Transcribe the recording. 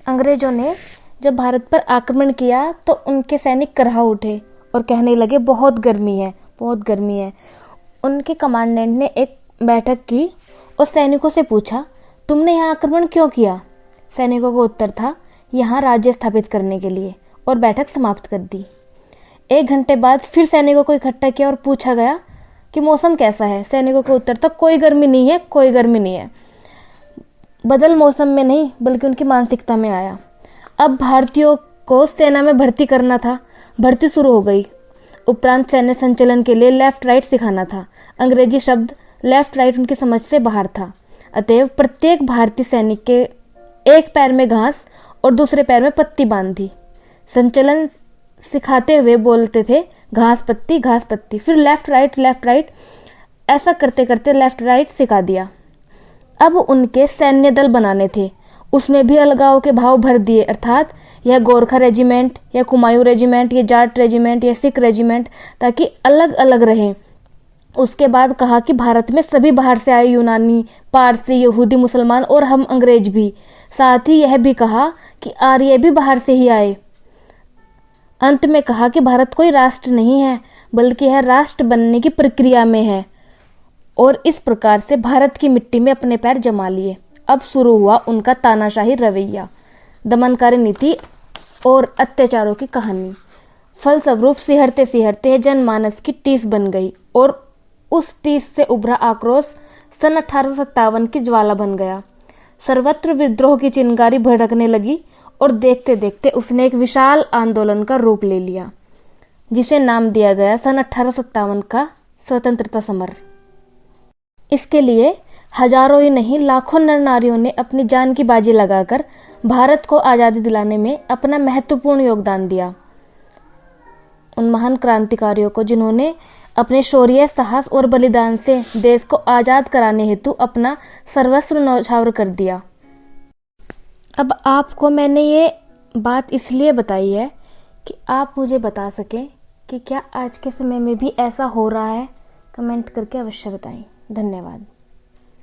अंग्रेजों ने जब भारत पर आक्रमण किया तो उनके सैनिक कराह उठे और कहने लगे बहुत गर्मी है, बहुत गर्मी है। उनके कमांडेंट ने एक बैठक की और सैनिकों से पूछा, तुमने यहाँ आक्रमण क्यों किया? सैनिकों का उत्तर था, यहाँ राज्य स्थापित करने के लिए, और बैठक समाप्त कर दी। 1 घंटे बाद फिर सैनिकों को इकट्ठा किया और पूछा गया कि मौसम कैसा है। सैनिकों का उत्तर था, कोई गर्मी नहीं है, कोई गर्मी नहीं है। बदल मौसम में नहीं बल्कि उनकी मानसिकता में आया। अब भारतीयों को सेना में भर्ती करना था। भर्ती शुरू हो गई। उपरांत सैन्य संचलन के लिए लेफ्ट राइट सिखाना था। अंग्रेजी शब्द लेफ्ट राइट उनकी समझ से बाहर था। अतएव प्रत्येक भारतीय सैनिक के एक पैर में घास और दूसरे पैर में पत्ती बांध दी। संचलन सिखाते हुए बोलते थे, घास पत्ती, फिर लेफ्ट राइट। ऐसा करते करते लेफ्ट राइट सिखा दिया। अब उनके सैन्य दल बनाने थे। उसमें भी अलगाव के भाव भर दिए, अर्थात यह गोरखा रेजिमेंट या कुमायूं रेजिमेंट या जाट रेजिमेंट या सिख रेजिमेंट, ताकि अलग अलग रहें। उसके बाद कहा कि भारत में सभी बाहर से आए, यूनानी, पारसी, यहूदी, मुसलमान और हम अंग्रेज भी। साथ ही यह भी कहा कि आर्य भी बाहर से ही आए। अंत में कहा कि भारत कोई राष्ट्र नहीं है बल्कि यह राष्ट्र बनने की प्रक्रिया में है, और इस प्रकार से भारत की मिट्टी में अपने पैर जमा लिए। अब शुरू हुआ उनका तानाशाही रवैया, दमनकारी नीति और अत्याचारों की कहानी। फलस्वरूप सिहरते सिहरते जनमानस की टीस बन गई और उस टीस से उभरा आक्रोश सन 1857 की ज्वाला बन गया। सर्वत्र विद्रोह की चिंगारी भड़कने लगी और देखते देखते उसने एक विशाल आंदोलन का रूप ले लिया, जिसे नाम दिया गया सन 1857 का स्वतंत्रता समर। इसके लिए हजारों ही नहीं लाखों नर नारियों ने अपनी जान की बाजी लगाकर भारत को आज़ादी दिलाने में अपना महत्वपूर्ण योगदान दिया। उन महान क्रांतिकारियों को जिन्होंने अपने शौर्य, साहस और बलिदान से देश को आज़ाद कराने हेतु अपना सर्वस्व न्यौछावर कर दिया। अब आपको मैंने ये बात इसलिए बताई है कि आप मुझे बता सकें कि क्या आज के समय में भी ऐसा हो रहा है। कमेंट करके अवश्य बताएं। धन्यवाद।